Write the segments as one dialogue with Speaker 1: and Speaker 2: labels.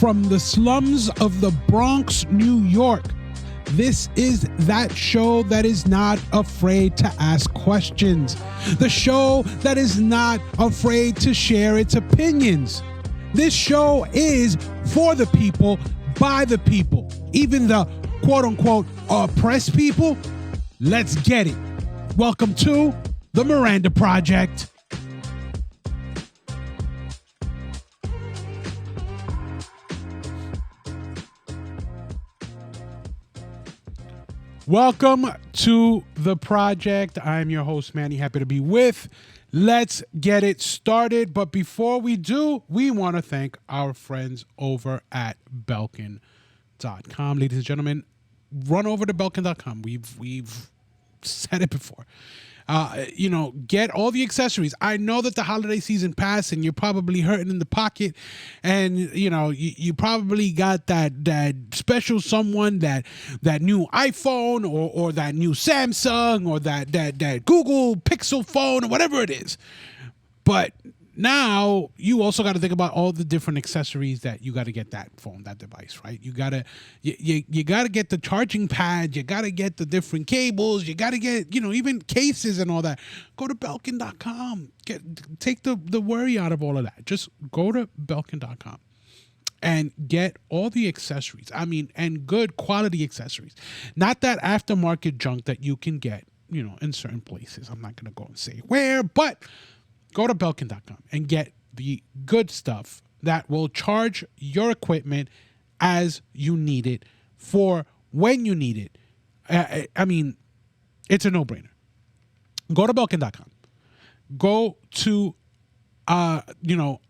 Speaker 1: from the slums of the Bronx, New York. This is that show that is not afraid to ask questions. The show that is not afraid to share its opinions. This show is for the people, by the people. Even the quote-unquote oppressed people. Let's get it. Welcome to the Miranda Project. Welcome to the project. I'm your host, Manny. Happy to be with. Let's get it started. But before we do, we want to thank our friends over at Belkin.com. Ladies and gentlemen, run over to Belkin.com. We've said it before. Get all the accessories. I know that the holiday season passed and you're probably hurting in the pocket, and you probably got that special someone, that new iPhone or that new Samsung or that Google Pixel phone or whatever it is. But now you also got to think about all the different accessories that you got to get that phone, that device, right? You gotta get the charging pad, you gotta get the different cables, you gotta get even cases and all that. Go to Belkin.com. Take the worry out of all of that. Just go to Belkin.com and get all the accessories. And good quality accessories, not that aftermarket junk that you can get in certain places. I'm not gonna go and say where, but go to Belkin.com and get the good stuff that will charge your equipment as you need it for when you need it. It's a no-brainer. Go to Belkin.com. Go to, our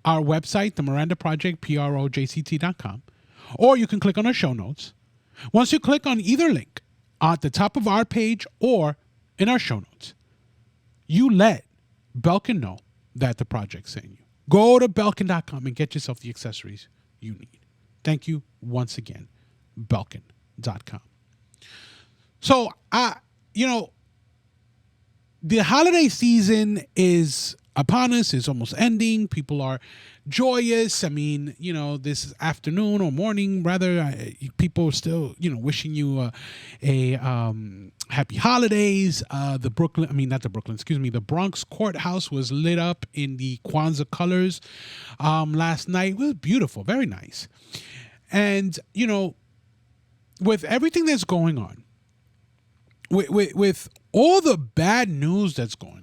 Speaker 1: website, the Miranda Project, projct.com, or you can click on our show notes. Once you click on either link at the top of our page or in our show notes, you let Belkin know that the project sent you. Go to Belkin.com and get yourself the accessories you need. Thank you once again, Belkin.com. So, the holiday season is upon us. It's almost ending. People are joyous. This afternoon or morning, rather, people are still, wishing you a happy holidays. The Bronx courthouse was lit up in the Kwanzaa colors last night. It was beautiful, very nice. And, with everything that's going on, with all the bad news that's going on,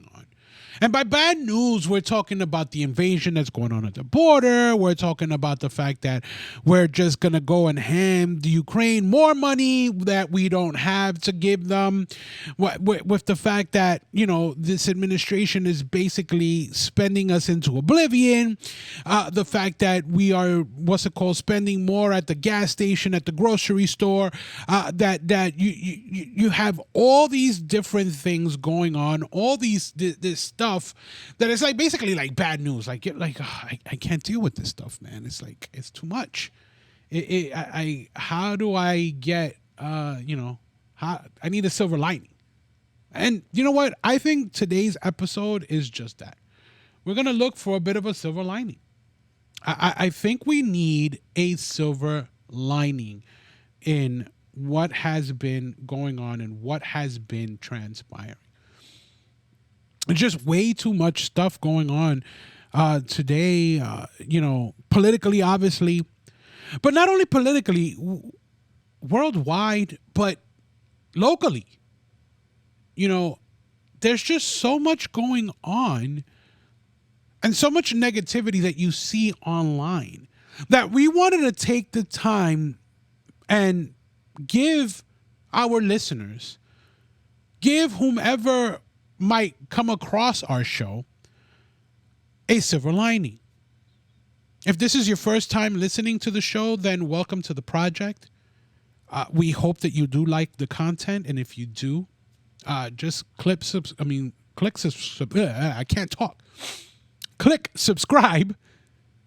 Speaker 1: and by bad news, we're talking about the invasion that's going on at the border. We're talking about the fact that we're just going to go and hand the Ukraine more money that we don't have to give them. With the fact that, this administration is basically spending us into oblivion. The fact that we are, spending more at the gas station, at the grocery store. That you have all these different things going on, all this stuff that is basically bad news. I can't deal with this stuff, man. It's too much. How do I get I need a silver lining. And you know what? I think today's episode is just that. We're gonna look for a bit of a silver lining. I think we need a silver lining in what has been going on and what has been transpiring. Just way too much stuff going on today, politically, obviously, but not only politically, worldwide, but locally. There's just so much going on and so much negativity that you see online that we wanted to take the time and give our listeners, give whomever might come across our show, a silver lining. If this is your first time listening to the show, then welcome to the project. We hope that you do like the content, and if you do, just click subscribe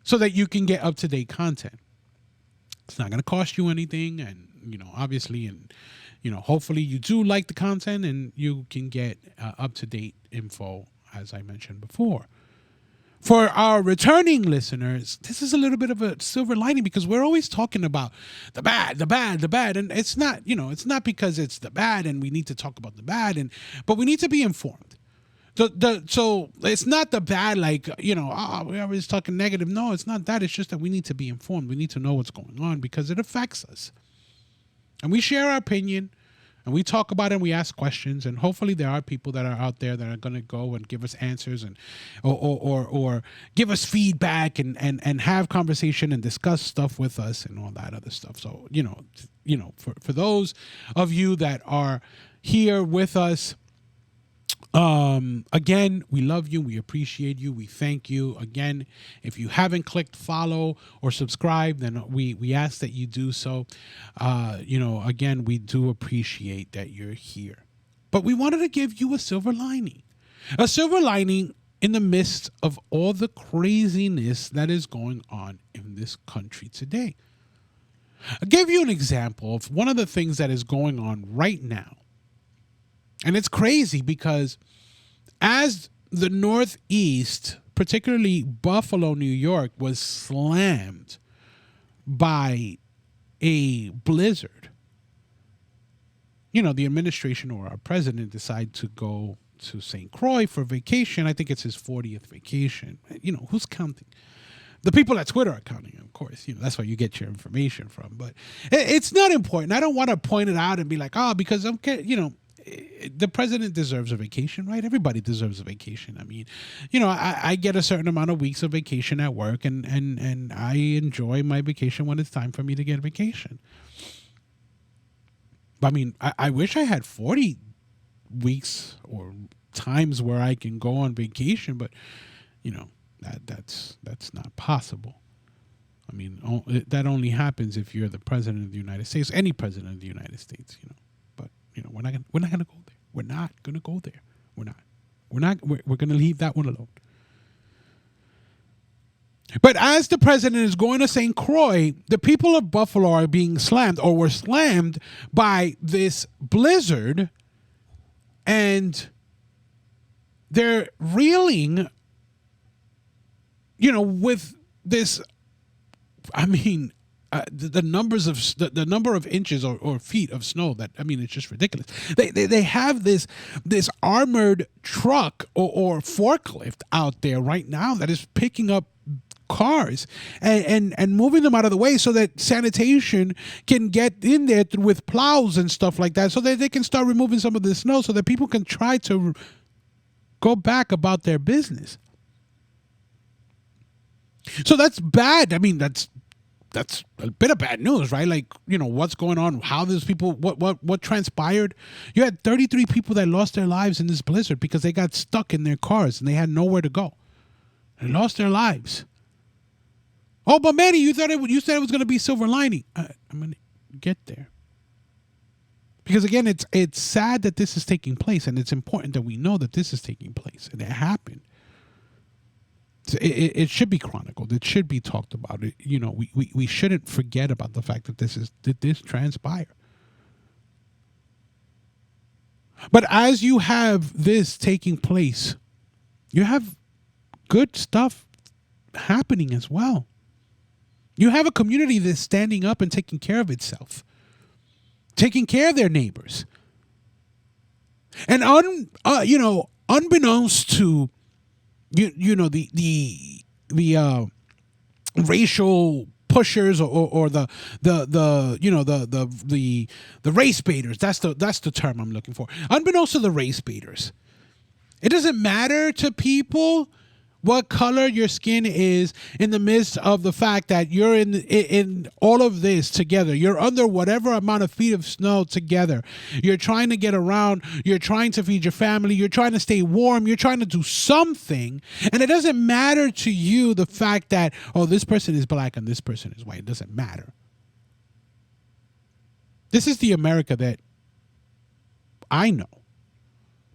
Speaker 1: so that you can get up-to-date content. It's not going to cost you anything, and obviously, and hopefully you do like the content and you can get up-to-date info, as I mentioned before. For our returning listeners, this is a little bit of a silver lining because we're always talking about the bad, the bad, the bad. And it's not, it's not because it's the bad and we need to talk about the bad, but we need to be informed. So it's not the bad, like, we're always talking negative. No, it's not that. It's just that we need to be informed. We need to know what's going on because it affects us. And we share our opinion. And we talk about it and we ask questions, and hopefully there are people that are out there that are going to go and give us answers and or give us feedback and have conversation and discuss stuff with us and all that other stuff. So, for those of you that are here with us, again, we love you. We appreciate you. We thank you. Again, if you haven't clicked follow or subscribe, then we ask that you do so. Again, we do appreciate that you're here. But we wanted to give you a silver lining in the midst of all the craziness that is going on in this country today. I'll give you an example of one of the things that is going on right now. And it's crazy because as the Northeast, particularly Buffalo, New York, was slammed by a blizzard, the administration or our president decided to go to St. Croix for vacation. I think it's his 40th vacation. Who's counting? The people at Twitter are counting, of course. That's where you get your information from. But it's not important. I don't want to point it out and be like, because I'm, the president deserves a vacation, right? Everybody deserves a vacation. I mean, I get a certain amount of weeks of vacation at work, and I enjoy my vacation when it's time for me to get a vacation. I mean, I wish I had 40 weeks or times where I can go on vacation, but that's not possible. I mean, that only happens if you're the president of the United States, any president of the United States, But we're not gonna go there. We're not gonna go there. We're gonna leave that one alone. But as the president is going to St. Croix, the people of Buffalo are being slammed or were slammed by this blizzard, and they're reeling, with this. I mean, the numbers of the number of inches or feet of snow that, it's just ridiculous. They have this armored truck or forklift out there right now that is picking up cars and moving them out of the way so that sanitation can get in there with plows and stuff like that, so that they can start removing some of the snow so that people can try to go back about their business. So that's bad. I mean, that's a bit of bad news, right? Like, what's going on, how these people, what transpired. You had 33 people that lost their lives in this blizzard because they got stuck in their cars and they had nowhere to go. They lost their lives. Oh, but Manny, you said it was going to be silver lining. I'm going to get there. Because again, it's sad that this is taking place, and it's important that we know that this is taking place and it happened. It should be chronicled. It should be talked about. We shouldn't forget about the fact that this transpired. But as you have this taking place, you have good stuff happening as well. You have a community that's standing up and taking care of itself, taking care of their neighbors, and unbeknownst to the racial pushers or the race baiters. That's the term I'm looking for. Unbeknownst to the race baiters, it doesn't matter to people what color your skin is in the midst of the fact that you're in all of this together. You're under whatever amount of feet of snow together. You're trying to get around. You're trying to feed your family. You're trying to stay warm. You're trying to do something. And it doesn't matter to you the fact that, this person is black and this person is white. It doesn't matter. This is the America that I know,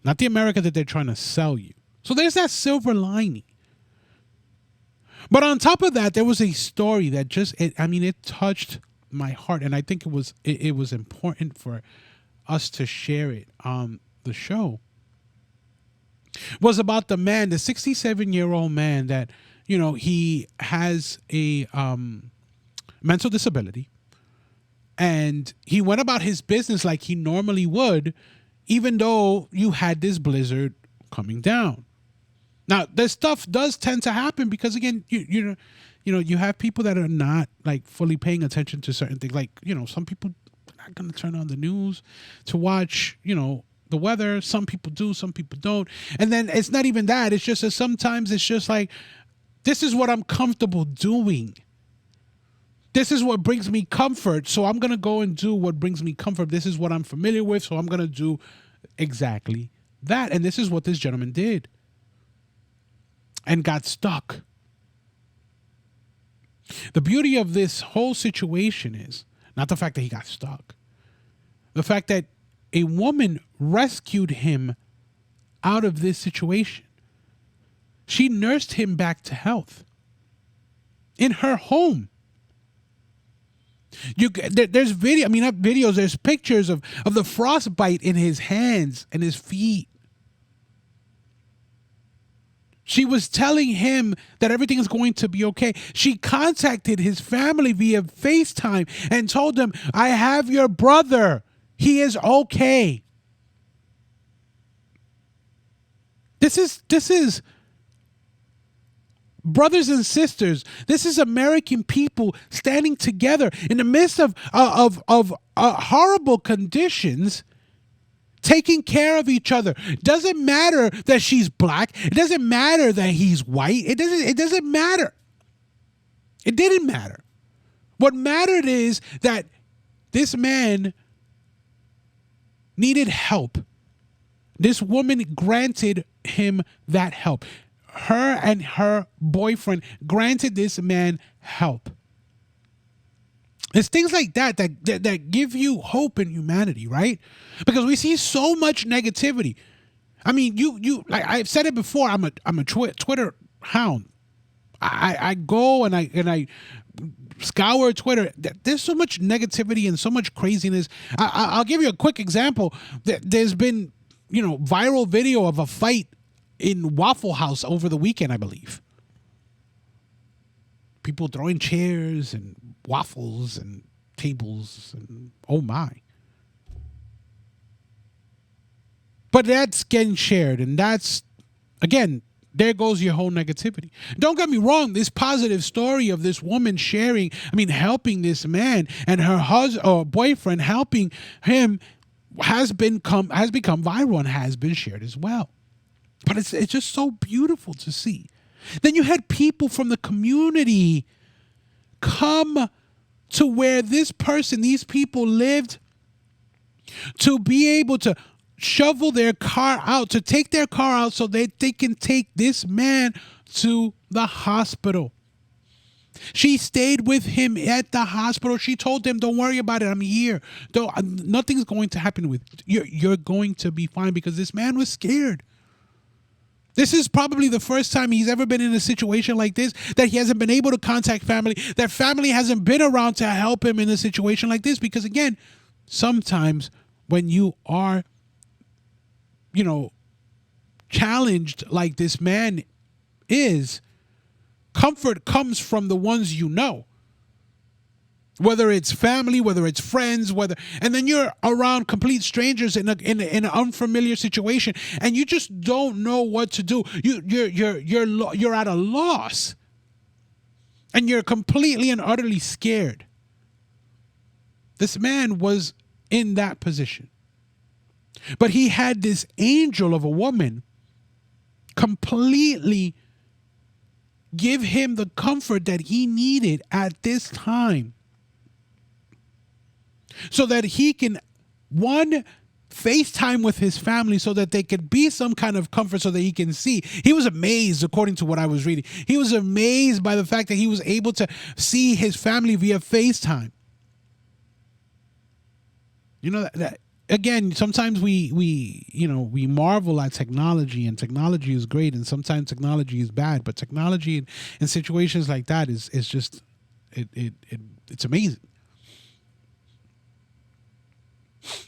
Speaker 1: not the America that they're trying to sell you. So there's that silver lining. But on top of that, there was a story that it touched my heart, and I think it was important for us to share it on the show. was about the man, the 67-year-old man that, he has a mental disability, and he went about his business like he normally would, even though you had this blizzard coming down. Now, this stuff does tend to happen because, again, you have people that are not like fully paying attention to certain things. Like, some people are not going to turn on the news to watch, the weather. Some people do, some people don't. And then it's not even that. It's just that sometimes it's just like, this is what I'm comfortable doing. This is what brings me comfort. So I'm going to go and do what brings me comfort. This is what I'm familiar with. So I'm going to do exactly that. And this is what this gentleman did. And got stuck. The beauty of this whole situation is not the fact that he got stuck. The fact that a woman rescued him out of this situation. She nursed him back to health in her home. There's video. I mean, not videos. There's pictures of the frostbite in his hands and his feet. She was telling him that everything is going to be okay. She contacted his family via FaceTime and told them, I have your brother. He is okay. This is brothers and sisters. This is American people standing together in the midst of horrible conditions, taking care of each other. Doesn't matter that she's black. It doesn't matter that he's white. It doesn't matter. It didn't matter. What mattered is that this man needed help. This woman granted him that help. Her and her boyfriend granted this man help. It's things like that give you hope in humanity, right? Because we see so much negativity. I mean, you like I've said it before. I'm a Twitter hound. I go and I scour Twitter. There's so much negativity and so much craziness. I'll give you a quick example. There's been viral video of a fight in Waffle House over the weekend, I believe. People throwing chairs and waffles and tables and oh my. But that's getting shared, and that's, again, there goes your whole negativity. Don't get me wrong, this positive story of this woman helping this man and her husband or boyfriend helping him has become viral and has been shared as well. But it's just so beautiful to see. Then you had people from the community come to where these people lived to be able to shovel their car out, to take their car out so that they can take this man to the hospital. She stayed with him at the hospital. She told him, don't worry about it. I'm here. Nothing's going to happen with you. You're going to be fine, because this man was scared. This is probably the first time he's ever been in a situation like this, that he hasn't been able to contact family, that family hasn't been around to help him in a situation like this. Because again, sometimes when you are, challenged like this man is, comfort comes from the ones you know. Whether it's family, whether it's friends, and then you're around complete strangers in an unfamiliar situation, and you just don't know what to do. You're at a loss, and you're completely and utterly scared. This man was in that position, but he had this angel of a woman completely give him the comfort that he needed at this time, so that he can, one, FaceTime with his family so that they could be some kind of comfort, so that he can see. He was amazed, according to what I was reading. He was amazed by the fact that he was able to see his family via FaceTime. That again, sometimes we marvel at technology, and technology is great, and sometimes technology is bad, but technology in situations like that is just it's amazing.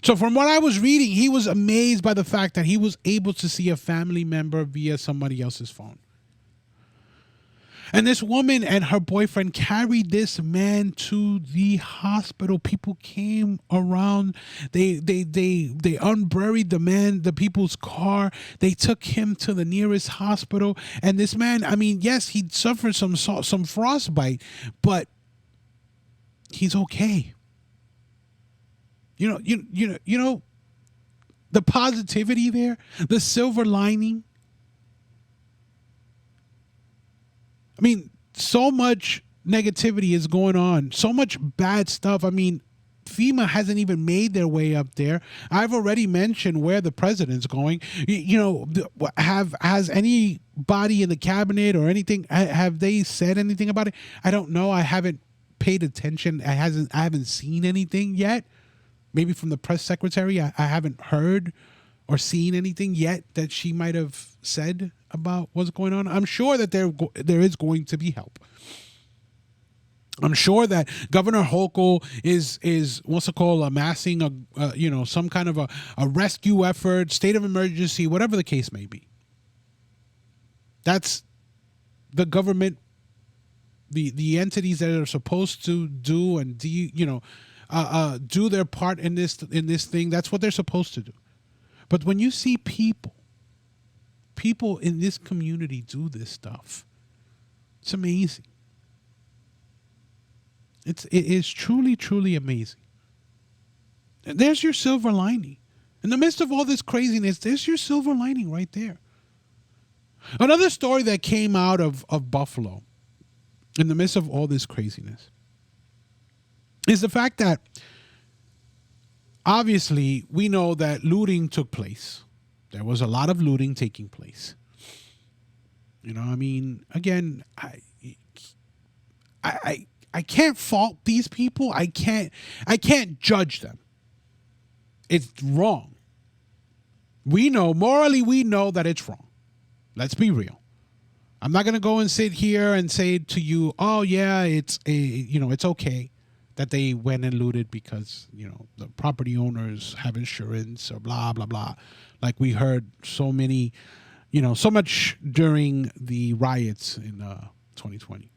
Speaker 1: So from what I was reading, he was amazed by the fact that he was able to see a family member via somebody else's phone. And this woman and her boyfriend carried this man to the hospital. People came around. They unburied the man, the people's car. They took him to the nearest hospital. And this man, I mean, yes, he suffered some frostbite, but he's okay. You know the positivity there, the silver lining. I mean, so much negativity is going on, so much bad stuff. I mean, FEMA hasn't even made their way up there. I've already mentioned where the president's going. Has anybody in the cabinet or anything, have they said anything about it? I don't know. I haven't paid attention. I haven't seen anything yet. Maybe from the press secretary, I haven't heard or seen anything yet that she might have said about what's going on. I'm sure that there is going to be help. I'm sure that Governor Hochul is what's it called, amassing some kind of a rescue effort, state of emergency, whatever the case may be. That's the government, the entities that are supposed to do and do their part in this thing. That's what they're supposed to do. But when you see people in this community do this stuff, it's amazing. It is truly, truly amazing. And there's your silver lining. In the midst of all this craziness, there's your silver lining right there. Another story that came out of Buffalo in the midst of all this craziness is the fact that obviously we know that looting took place. There was a lot of looting taking place. I mean, again, I can't fault these people. I can't judge them. It's wrong. Morally we know that it's wrong. Let's be real. I'm not going to go and sit here and say to you, "Oh yeah, it's okay that they went and looted because, the property owners have insurance or blah blah blah." Like we heard so much during the riots in 2020.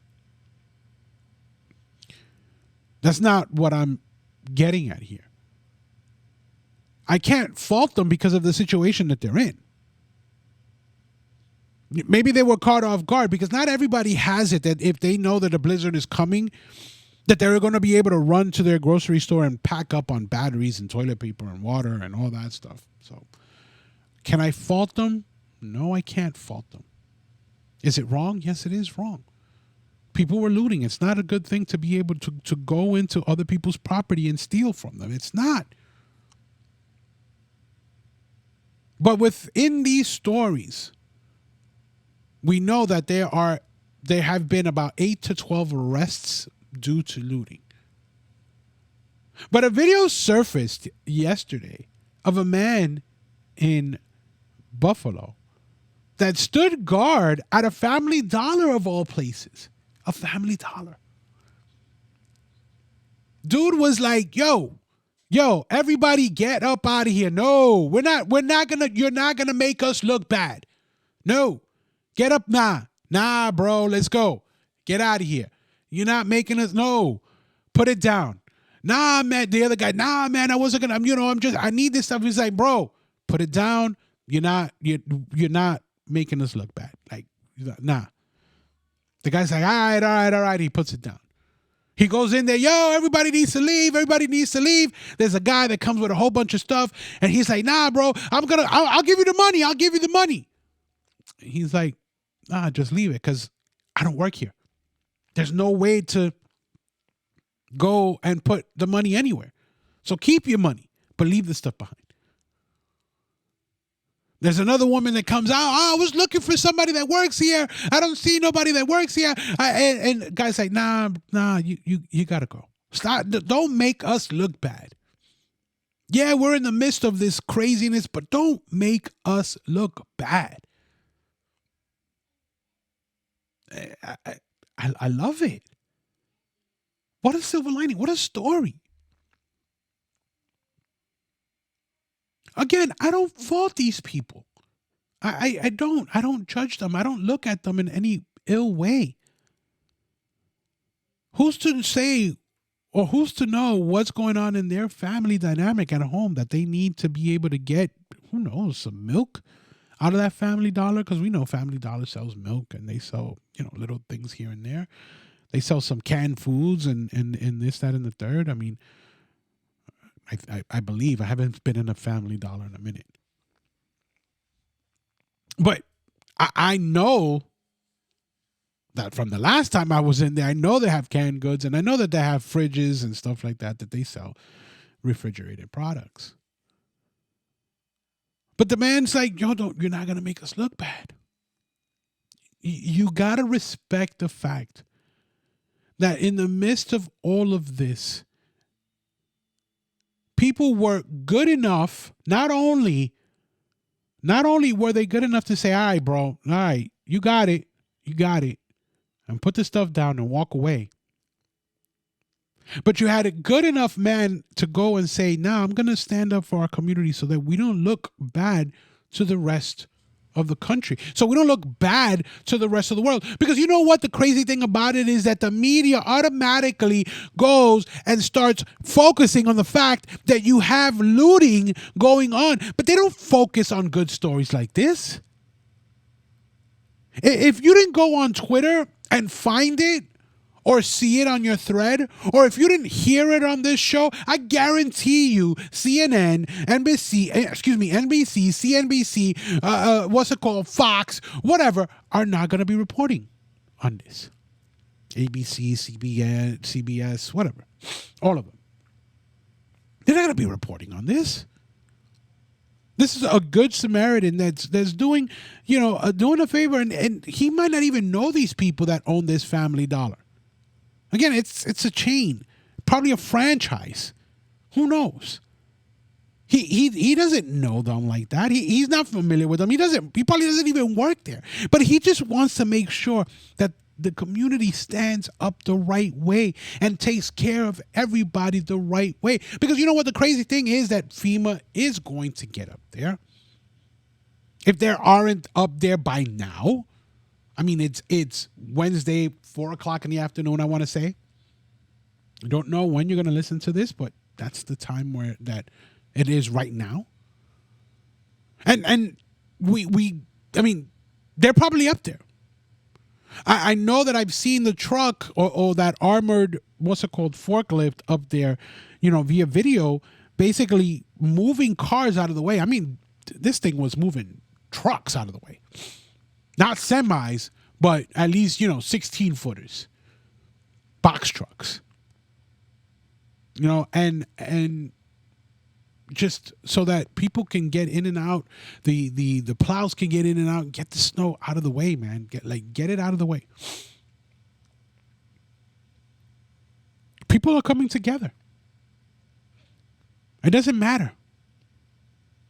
Speaker 1: That's not what I'm getting at here. I can't fault them because of the situation that they're in. Maybe they were caught off guard because not everybody has it that if they know that a blizzard is coming, that they're going to be able to run to their grocery store and pack up on batteries and toilet paper and water and all that stuff. So can I fault them? No, I can't fault them. Is it wrong? Yes, it is wrong. People were looting. It's not a good thing to be able to go into other people's property and steal from them. It's not. But within these stories, we know that there have been about 8 to 12 arrests due to looting. But a video surfaced yesterday of a man in Buffalo that stood guard at a Family Dollar of all places. A Family Dollar. Dude was like, yo, everybody get up out of here. No, you're not gonna make us look bad. No, get up. Nah, bro, let's go. Get out of here. You're not making us, no, put it down. Nah, man, the other guy, nah, man, I wasn't gonna, I need this stuff. He's like, bro, put it down. You're not making us look bad. Like, nah. The guy's like, all right. He puts it down. He goes in there, yo, everybody needs to leave. There's a guy that comes with a whole bunch of stuff. And he's like, nah, bro, I'll give you the money. He's like, nah, just leave it because I don't work here. There's no way to go and put the money anywhere. So keep your money, but leave the stuff behind. There's another woman that comes out. Oh, I was looking for somebody that works here. I don't see nobody that works here. And guys like, nah, you gotta go. Stop. Don't make us look bad. Yeah, we're in the midst of this craziness, but don't make us look bad. I love it. What a silver lining. What a story. Again, I don't fault these people. I don't. I don't judge them. I don't look at them in any ill way. Who's to say or who's to know what's going on in their family dynamic at home that they need to be able to get, who knows, some milk out of that Family Dollar? Because we know Family Dollar sells milk and they sell, little things here and there. They sell some canned foods and this, that, and the third. I mean, I believe I haven't been in a Family Dollar in a minute. But I know that from the last time I was in there, I know they have canned goods and I know that they have fridges and stuff like that they sell refrigerated products. But the man's like, you're not going to make us look bad. You got to respect the fact that in the midst of all of this, people were good enough, not only were they good enough to say, all right, bro, all right, you got it, and put the stuff down and walk away. But you had a good enough man to go and say, I'm going to stand up for our community so that we don't look bad to the rest of the country. So we don't look bad to the rest of the world. Because you know what? The crazy thing about it is that the media automatically goes and starts focusing on the fact that you have looting going on. But they don't focus on good stories like this. If you didn't go on Twitter and find it, or see it on your thread, or if you didn't hear it on this show, I guarantee you CNN, NBC, CNBC, Fox, whatever, are not going to be reporting on this. ABC, CBS, whatever. All of them. They're not going to be reporting on this. This is a good Samaritan that's doing, doing a favor, and he might not even know these people that own this Family Dollar. Again, it's a chain, probably a franchise. Who knows? He doesn't know them like that. He's not familiar with them. He probably doesn't even work there. But he just wants to make sure that the community stands up the right way and takes care of everybody the right way. Because you know what the crazy thing is, that FEMA is going to get up there. If they aren't up there by now. I mean, it's Wednesday, 4:00 in the afternoon, I want to say. I don't know when you're going to listen to this, but that's the time where that it is right now. And I mean, they're probably up there. I know that I've seen the truck or that armored, forklift up there, via video, basically moving cars out of the way. I mean, this thing was moving trucks out of the way. Not semis, but at least, 16-footers. Box trucks. And just so that people can get in and out, the plows can get in and out, get the snow out of the way, man. Get it out of the way. People are coming together. It doesn't matter.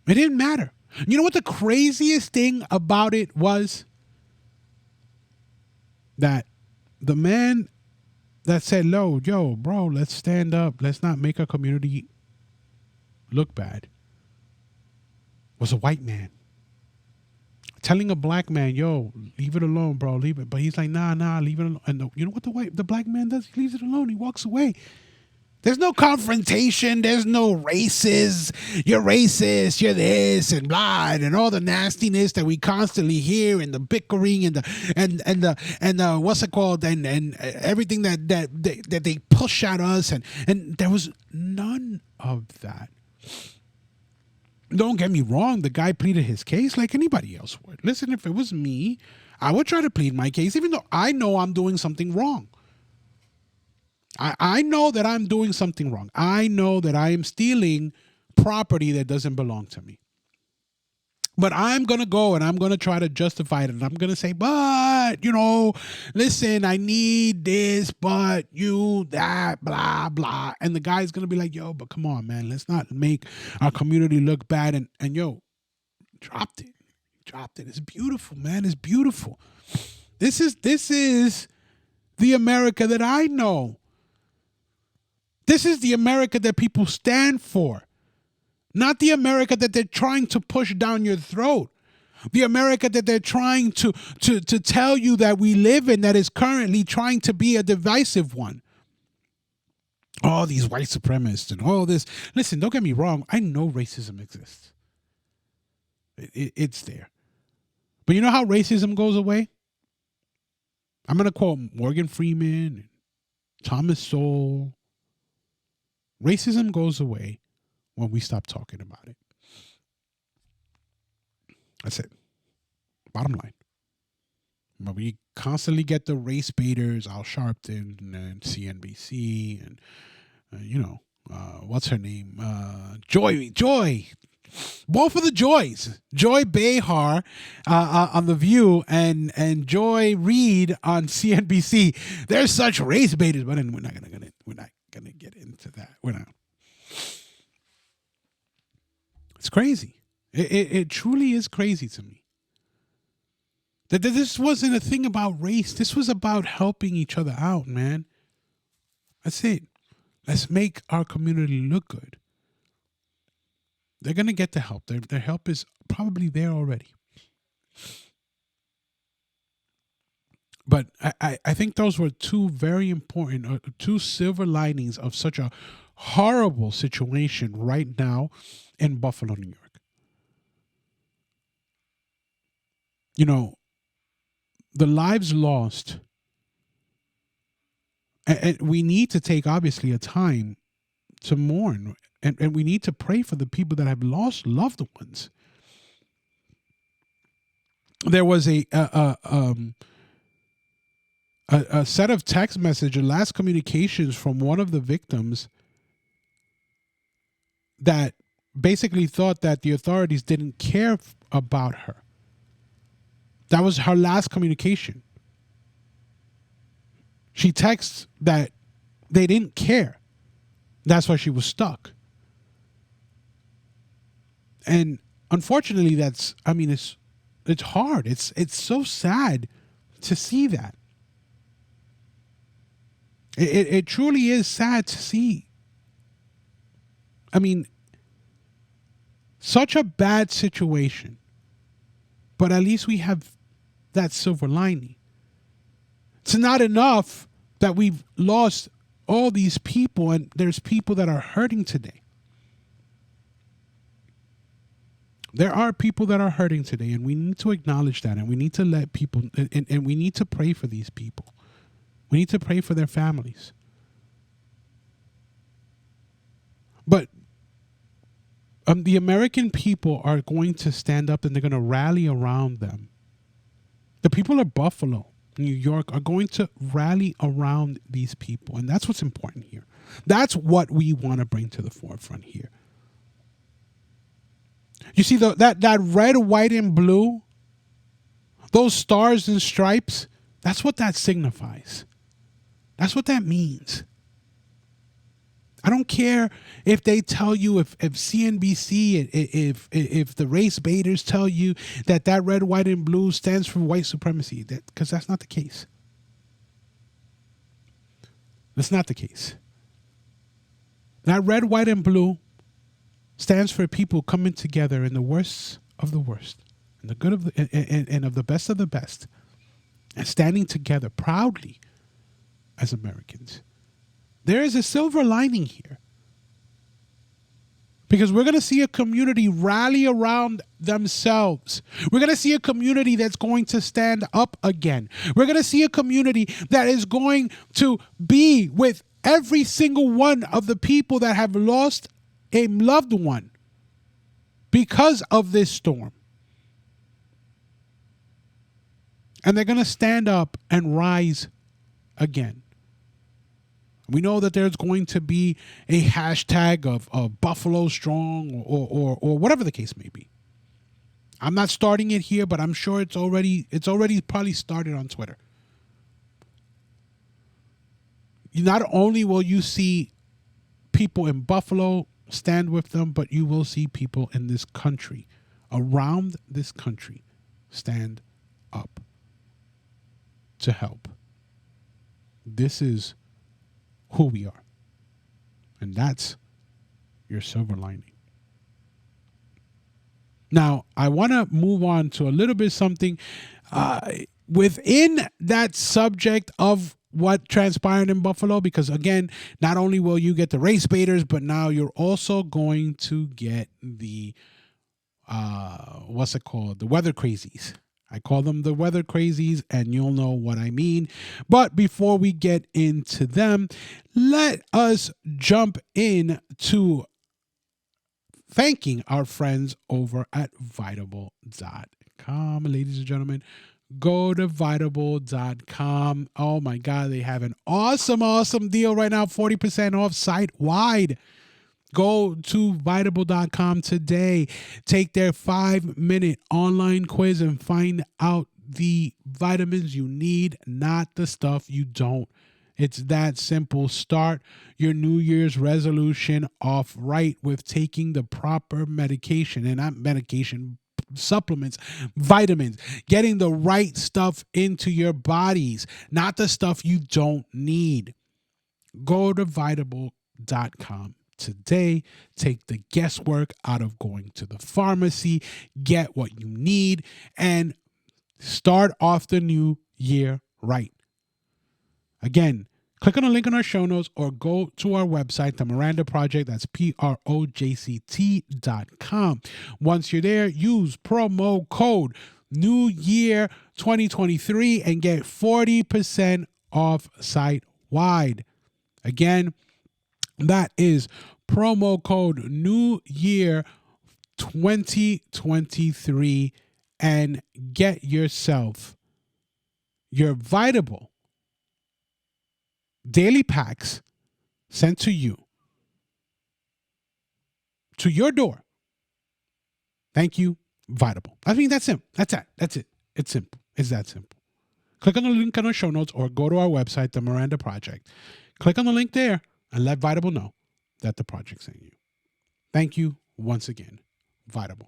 Speaker 1: It didn't matter. You know what the craziest thing about it was? That the man that said, yo, bro, let's stand up. Let's not make our community look bad, was a white man. Telling a black man, yo, leave it alone, bro, leave it. But he's like, nah, leave it alone. And you know what the black man does? He leaves it alone. He walks away. There's no confrontation. There's no races. You're racist. You're this and blah, and all the nastiness that we constantly hear, and the bickering and the what's it called, and everything that they push at us, and there was none of that. Don't get me wrong. The guy pleaded his case like anybody else would. Listen, if it was me, I would try to plead my case, even though I know I'm doing something wrong. I know that I'm doing something wrong. I know that I am stealing property that doesn't belong to me. But I'm going to go and I'm going to try to justify it. And I'm going to say, but, listen, I need this, but that, blah, blah. And the guy's going to be like, yo, but come on, man. Let's not make our community look bad. And yo, dropped it. It's beautiful, man. It's beautiful. This is the America that I know. This is the America that people stand for. not the America that they're trying to push down your throat. The America that they're trying to tell you that we live in, that is currently trying to be a divisive one. All these white supremacists and all this. Listen, don't get me wrong. I know racism exists. It's there. But you know how racism goes away? I'm going to quote Morgan Freeman, Thomas Sowell. Racism goes away when we stop talking about it. That's it. Bottom line. But we constantly get the race baiters, Al Sharpton and CNBC and, what's her name? Joy. Both of the Joys. Joy Behar on The View and Joy Reid on CNBC. They're such race baiters, but we're not gonna get into that. We're not. It's crazy. It truly is crazy to me. That this wasn't a thing about race. This was about helping each other out, man. That's it. Let's make our community look good. They're going to get the help. Their help is probably there already. But I think those were two very important, two silver linings of such a horrible situation right now in Buffalo, New York. You know, the lives lost, and we need to take, obviously, a time to mourn, and we need to pray for the people that have lost loved ones. There was a set of text messages, last communications from one of the victims that basically thought that the authorities didn't care about her. That was her last communication. She texts that they didn't care. That's why she was stuck. And unfortunately, it's hard. It's so sad to see that. It truly is sad to see. I mean, such a bad situation, but at least we have that silver lining. It's not enough that we've lost all these people, and there's people that are hurting today. There are people that are hurting today, and we need to acknowledge that, and we need to let people, and we need to pray for these people. We need to pray for their families. But the American people are going to stand up, and they're going to rally around them. The people of Buffalo, New York, are going to rally around these people. And that's what's important here. That's what we want to bring to the forefront here. You see that red, white, and blue, those stars and stripes, that's what that signifies. That's what that means. I don't care if they tell you, if CNBC, if the race baiters tell you that red, white, and blue stands for white supremacy, because that's not the case. That's not the case. That red, white, and blue stands for people coming together in the worst of the worst, and the good of and of the best of the best, and standing together proudly as Americans. There is a silver lining here, because we're going to see a community rally around themselves. We're going to see a community that's going to stand up again. We're going to see a community that is going to be with every single one of the people that have lost a loved one because of this storm. And they're going to stand up and rise again. We know that there's going to be a hashtag of Buffalo Strong or whatever the case may be. I'm not starting it here, but I'm sure it's already probably started on Twitter. Not only will you see people in Buffalo stand with them, but you will see people in this country, around this country, stand up to help. This is who we are. And that's your silver lining. Now, I want to move on to a little bit something uh, within that subject of what transpired in Buffalo, because again, not only will you get the race baiters, but now you're also going to get the what's it called? The weather crazies. I call them the weather crazies, and you'll know what I mean. But before we get into them, let us jump in to thanking our friends over at Vitable.com. Ladies and gentlemen, go to Vitable.com. Oh my God, they have an awesome deal right now, 40% off site wide. Go to Vitable.com today. Take their 5-minute online quiz and find out the vitamins you need, not the stuff you don't. It's that simple. Start your New Year's resolution off right with taking the proper medication, and not medication, supplements, vitamins, getting the right stuff into your bodies, not the stuff you don't need. Go to Vitable.com today. Take the guesswork out of going to the pharmacy. Get what you need and start off the new year right. Again, click on the link in our show notes or go to our website, The Miranda Project. That's PROJCT.com. Once you're there, use promo code New Year 2023 and get 40% off site wide. Again, that is promo code New Year 2023 and get yourself your Vitable daily packs sent to you, to your door. Thank you, Vitable. I mean, that's simple. That's it. It's simple. It's that simple. Click on the link on our show notes or go to our website, The Miranda Project. Click on the link there and let Vitable know that the project sent you. Thank you once again, Vitable.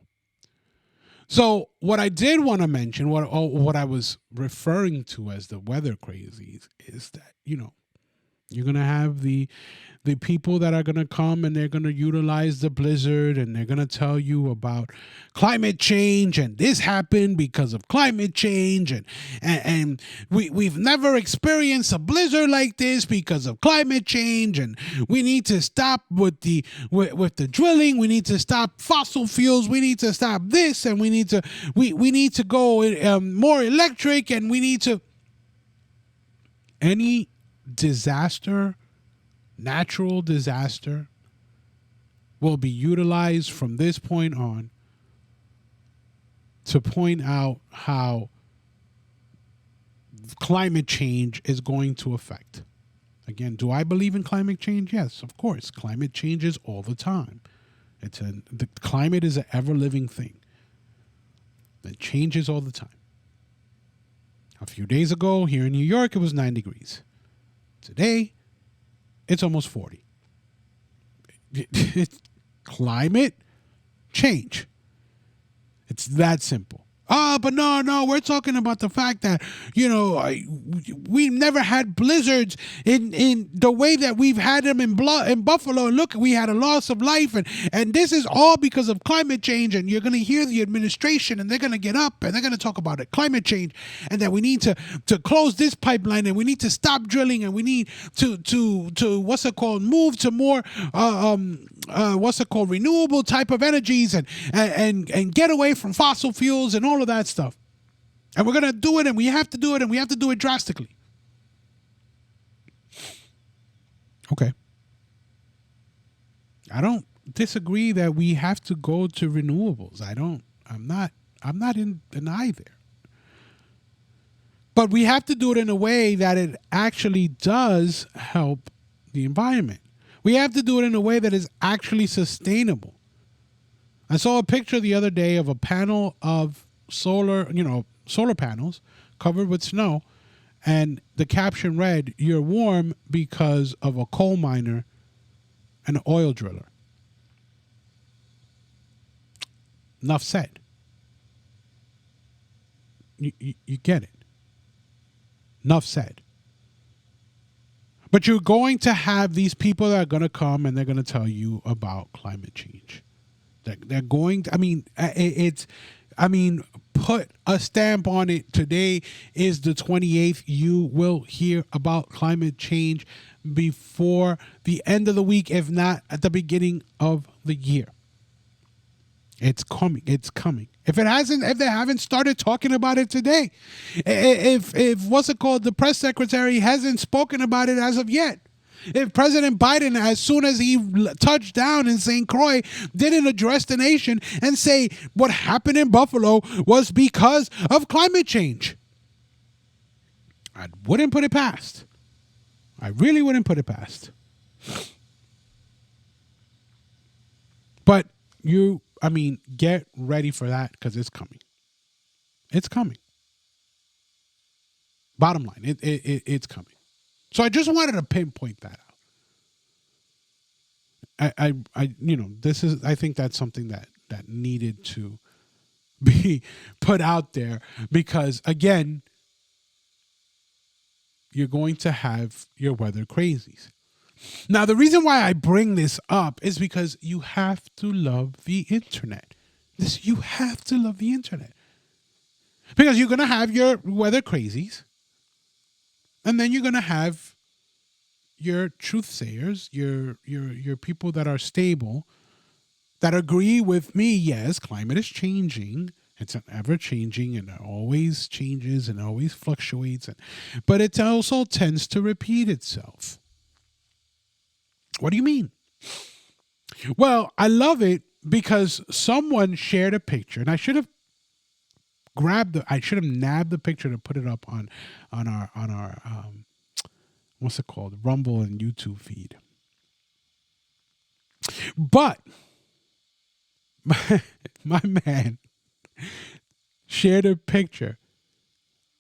Speaker 1: So what I did want to mention, what I was referring to as the weather crazies, is that, you're going to have the people that are going to come and they're going to utilize the blizzard and they're going to tell you about climate change, and this happened because of climate change, and we've never experienced a blizzard like this because of climate change, and we need to stop with the drilling, we need to stop fossil fuels, we need to stop this, and we need to go more electric, and we need to any disaster, natural disaster, will be utilized from this point on to point out how climate change is going to affect. Again, do I believe in climate change? Yes, of course. Climate changes all the time. The climate is an ever-living thing. It changes all the time. A few days ago, here in New York, it was 9 degrees. Today, it's almost 40. It's climate change. It's that simple. But no, we're talking about the fact that, we never had blizzards in the way that we've had them in Buffalo. And look, we had a loss of life, and this is all because of climate change. And you're going to hear the administration, and they're going to get up, and they're going to talk about it, climate change, and that we need to close this pipeline, and we need to stop drilling, and we need to move to more renewable type of energies, and get away from fossil fuels and all of that stuff. And we're going to do it, and we have to do it, and we have to do it drastically. Okay. I don't disagree that we have to go to renewables. I'm not in deny there. But we have to do it in a way that it actually does help the environment. We have to do it in a way that is actually sustainable. I saw a picture the other day of a panel of solar panels covered with snow, and the caption read, "You're warm because of a coal miner and an oil driller." Enough said. You get it. Enough said. But you're going to have these people that are going to come and they're going to tell you about climate change. They're going to, I mean, it's, I mean, put a stamp on it. Today is the 28th. You will hear about climate change before the end of the week, if not at the beginning of the year. It's coming. It's coming. If it hasn't, if they haven't started talking about it today, if what's it called, the press secretary hasn't spoken about it as of yet, if President Biden, as soon as he touched down in St. Croix, didn't address the nation and say what happened in Buffalo was because of climate change, I wouldn't put it past. I really wouldn't put it past. But I mean, get ready for that because it's coming. It's coming. Bottom line, it's coming. So I just wanted to pinpoint that out. This is, I think that's something that needed to be put out there because, again, you're going to have your weather crazies. Now, the reason why I bring this up is because you have to love the internet. You have to love the internet. Because you're going to have your weather crazies. And then you're going to have your truth sayers, your people that are stable, that agree with me. Yes, climate is changing. It's ever changing and it always changes and always fluctuates. But it also tends to repeat itself. What do you mean? Well, I love it because someone shared a picture, and I should have nabbed the picture to put it up on our what's it called, Rumble and YouTube feed. But my man shared a picture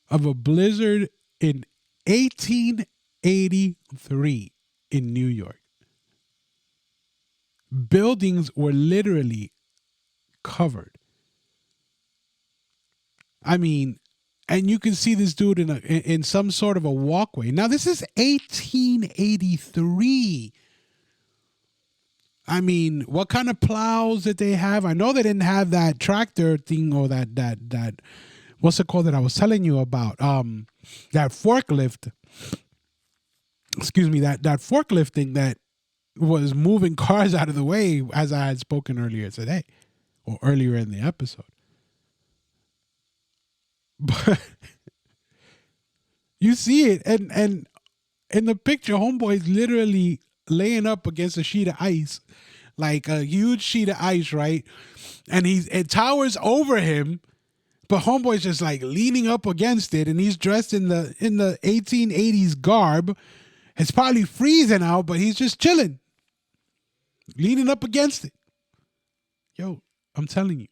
Speaker 1: of a blizzard in 1883 in New York. Buildings were literally covered. I mean, and you can see this dude in some sort of a walkway. Now, this is 1883. I mean, what kind of plows did they have? I know they didn't have that tractor thing or that what's it called that I was telling you about? That forklift. Excuse me, that forklift thing that was moving cars out of the way, as I had spoken earlier today or earlier in the episode. But you see it, and in the picture, homeboy's literally laying up against a sheet of ice, like a huge sheet of ice, right? And it towers over him, but homeboy's just like leaning up against it, and he's dressed in the 1880s garb. It's probably freezing out, but he's just chilling, leaning up against it. Yo, I'm telling you,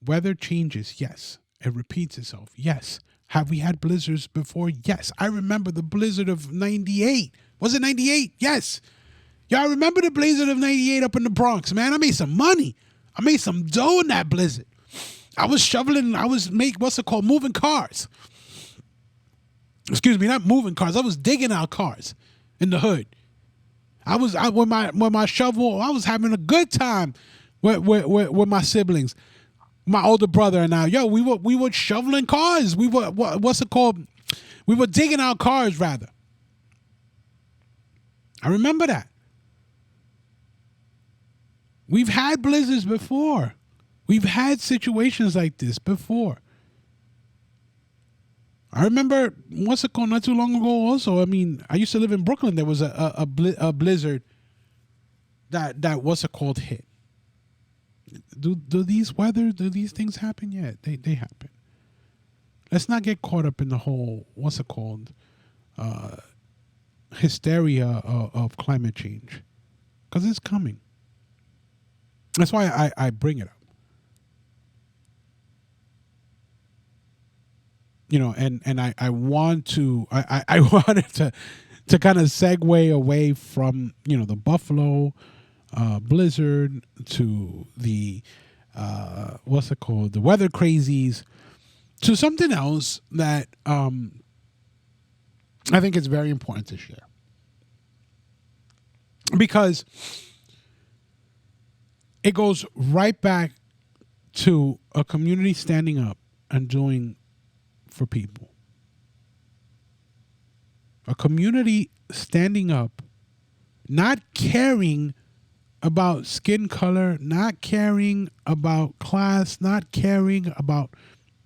Speaker 1: weather changes, yes. It repeats itself, yes. Have we had blizzards before? Yes. I remember the blizzard of 98. Was it 98? Yes. Y'all remember the blizzard of 98 up in the Bronx, man? I made some money. I made some dough in that blizzard. I was shoveling, moving cars. Excuse me, not moving cars. I was digging out cars in the hood. With my shovel, I was having a good time with my siblings. My older brother and I, we were shoveling cars. We were what's it called? We were digging out cars, rather. I remember that. We've had blizzards before. We've had situations like this before. I remember what's it called not too long ago. Also, I mean, I used to live in Brooklyn. There was a blizzard that what's it called hit. Do these things happen? Yeah, they happen. Let's not get caught up in the whole what's it called hysteria of climate change, because it's coming. That's why I bring it up. You know, and I want to I wanted to kind of segue away from, you know, the Buffalo blizzard to the what's it called, the weather crazies, to something else that I think it's very important to share, because it goes right back to a community standing up and doing for people. A community standing up, not caring about skin color, not caring about class, not caring about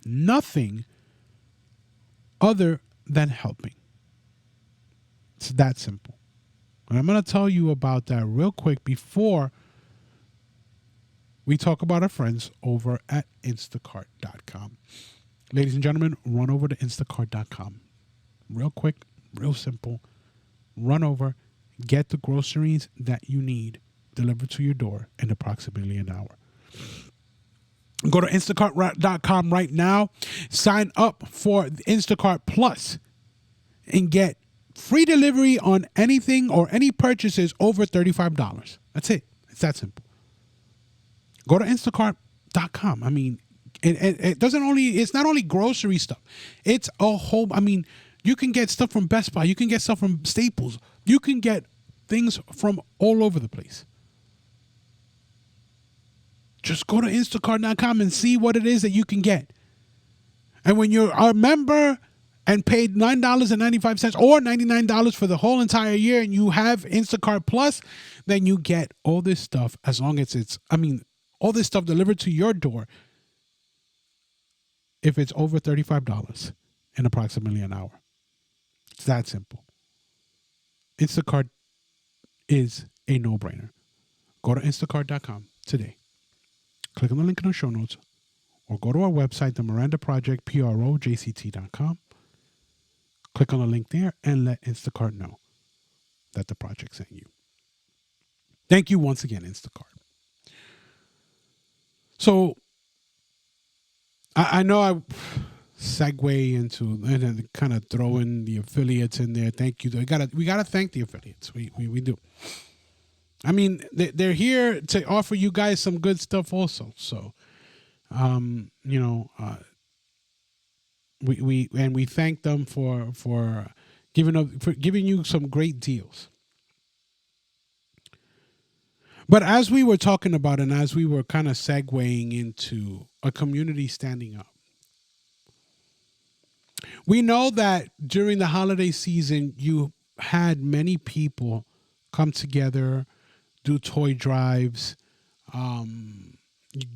Speaker 1: nothing other than helping. It's that simple. And I'm going to tell you about that real quick before we talk about our friends over at Instacart.com. Ladies and gentlemen, run over to Instacart.com. Real quick, real simple. Run over, get the groceries that you need delivered to your door in approximately an hour. Go to Instacart.com right now. Sign up for Instacart Plus and get free delivery on anything or any purchases over $35. That's it. It's that simple. Go to Instacart.com. I mean, it doesn't only, it's not only grocery stuff. It's a whole, I mean, you can get stuff from Best Buy. You can get stuff from Staples. You can get things from all over the place. Just go to Instacart.com and see what it is that you can get. And when you're a member and paid $9.95 or $99 for the whole entire year and you have Instacart Plus, then you get all this stuff as long as it's, I mean, all this stuff delivered to your door if it's over $35 in approximately an hour. It's that simple. Instacart is a no-brainer. Go to Instacart.com today. Click on the link in our show notes or go to our website, the Miranda Project, PROJCT.com. Click on the link there and let Instacart know that the project sent you. Thank you once again, Instacart. So I know I segue into and kind of throw in the affiliates in there. Thank you. We gotta thank the affiliates. We do. I mean, they're here to offer you guys some good stuff also. So, we thank them for giving you some great deals. But as we were talking about and as we were kind of segueing into a community standing up, we know that during the holiday season, you had many people come together, do toy drives,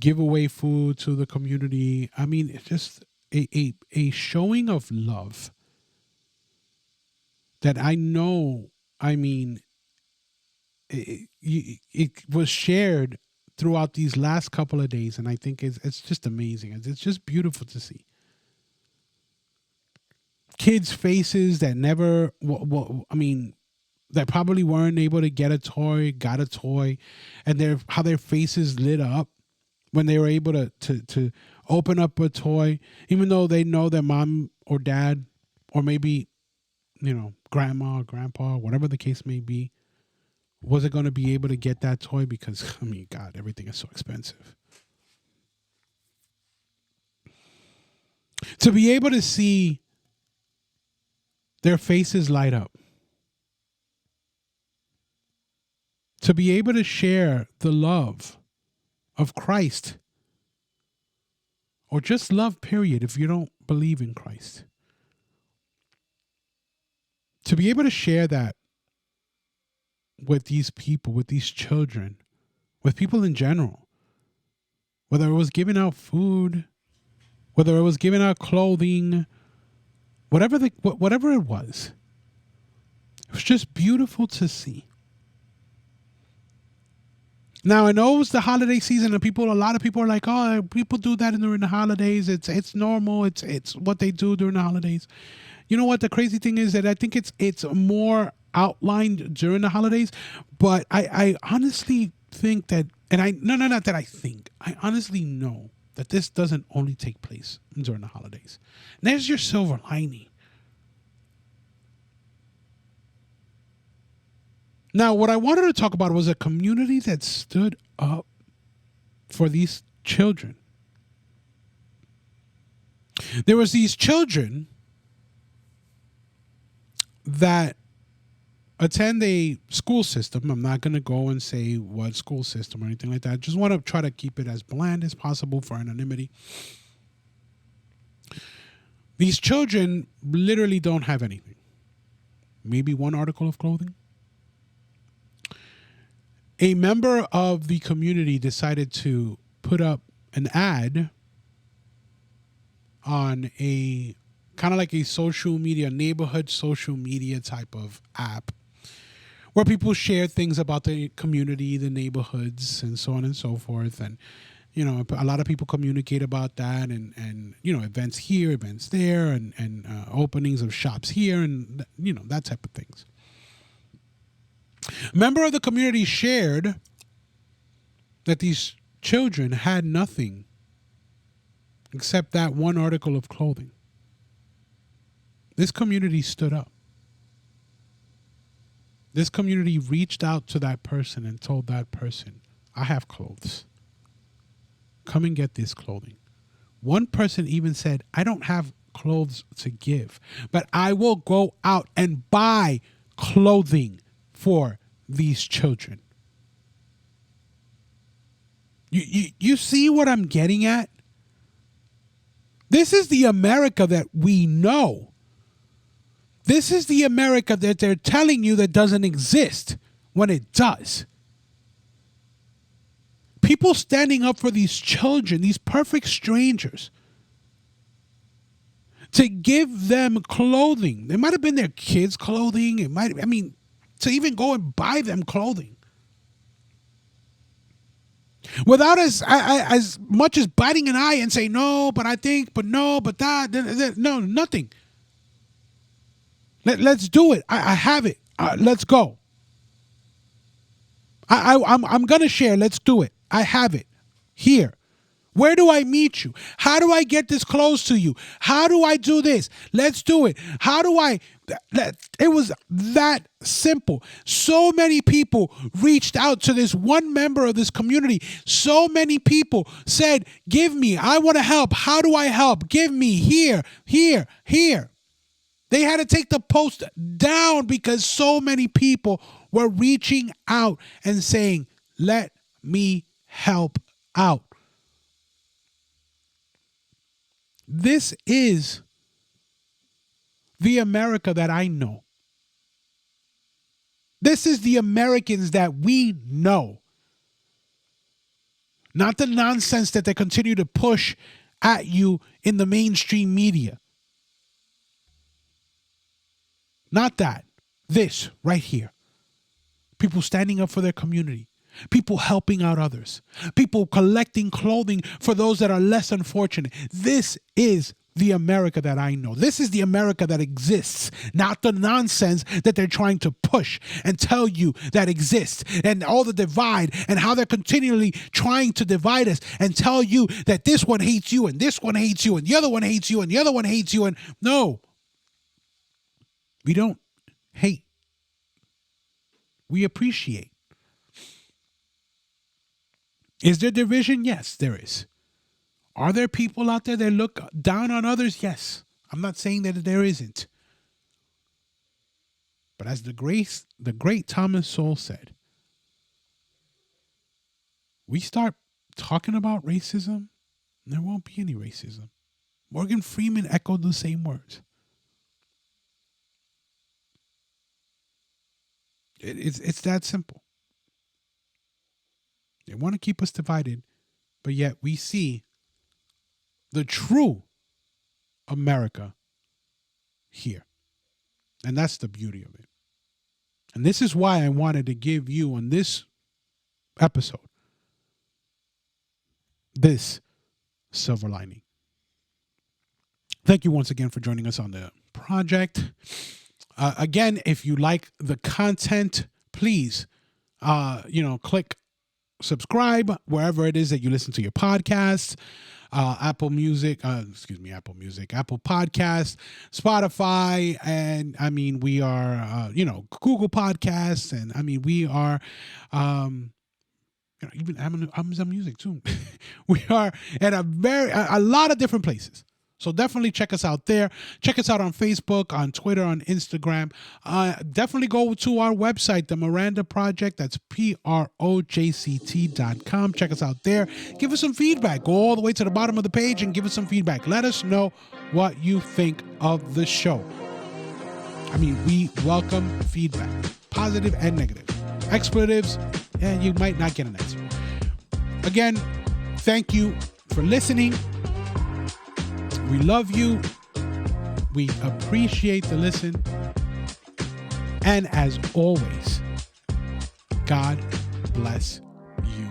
Speaker 1: give away food to the community. I mean, it's just a showing of love that I know, I mean, it was shared throughout these last couple of days, and I think it's just amazing. It's just beautiful to see. Kids' faces that never, that probably weren't able to get a toy, got a toy, and how their faces lit up when they were able to open up a toy, even though they know their mom or dad, or maybe, grandma or grandpa, whatever the case may be, wasn't going to be able to get that toy because, I mean, God, everything is so expensive. To be able to see their faces light up, to be able to share the love of Christ, or just love, period, if you don't believe in Christ. To be able to share that with these people, with these children, with people in general, whether it was giving out food, whether it was giving out clothing, whatever it was just beautiful to see. Now, I know it was the holiday season and a lot of people are like, oh, people do that during the holidays. It's normal. It's what they do during the holidays. You know what? The crazy thing is that I think it's more outlined during the holidays, but I honestly think that, not that I think, I honestly know that this doesn't only take place during the holidays. And there's your silver lining. Now, what I wanted to talk about was a community that stood up for these children. There was these children that attend a school system. I'm not going to go and say what school system or anything like that. I just want to try to keep it as bland as possible for anonymity. These children literally don't have anything. Maybe one article of clothing. A member of the community decided to put up an ad on a kind of like a social media, neighborhood social media type of app where people share things about the community, the neighborhoods, and so on and so forth. And, you know, a lot of people communicate about that and you know, events here, events there, and openings of shops here, and, you know, that type of things. A member of the community shared that these children had nothing except that one article of clothing. This community stood up. This community reached out to that person and told that person, I have clothes. Come and get this clothing. One person even said, I don't have clothes to give, but I will go out and buy clothing for these children. You see what I'm getting at? This is the America that we know. This is the America that they're telling you that doesn't exist when it does. People standing up for these children, these perfect strangers, to give them clothing. It might have been their kids' clothing. To even go and buy them clothing. Without as much as biting an eye and say, no, but I think, but no, but that, no, nothing. Let's do it. I have it. Let's go. I'm going to share. Let's do it. I have it. Here. Where do I meet you? How do I get this close to you? How do I do this? Let's do it. How do I? It was that simple. So many people reached out to this one member of this community. So many people said, give me. I want to help. How do I help? Give me here, here, here. They had to take the post down because so many people were reaching out and saying, let me help out. This is the America that I know. This is the Americans that we know. Not the nonsense that they continue to push at you in the mainstream media. Not that. This right here. People standing up for their community. People helping out others. People collecting clothing for those that are less unfortunate. This is the America that I know. This is the America that exists, not the nonsense that they're trying to push and tell you that exists, and all the divide and how they're continually trying to divide us and tell you that this one hates you and this one hates you and the other one hates you and the other one hates you. And no, we don't hate. We appreciate. Is there division? Yes, there is. Are there people out there that look down on others? Yes. I'm not saying that there isn't. But as the great Thomas Sowell said, we start talking about racism, there won't be any racism. Morgan Freeman echoed the same words. It's that simple. They want to keep us divided, but yet we see the true America here. And that's the beauty of it. And this is why I wanted to give you on this episode this silver lining. Thank you once again for joining us on the project. Again, if you like the content, please, click subscribe wherever it is that you listen to your podcasts. Apple Podcasts, Spotify, and we are, Google Podcasts, and we are, even Amazon Music too. We are at a lot of different places. So definitely check us out there. Check us out on Facebook, on Twitter, on Instagram. Definitely go to our website, The Miranda Project. That's projct.com. Check us out there. Give us some feedback. Go all the way to the bottom of the page and give us some feedback. Let us know what you think of the show. I mean, we welcome feedback, positive and negative. Expletives, and you might not get an answer. Again, thank you for listening. We love you. We appreciate the listen. And as always, God bless you.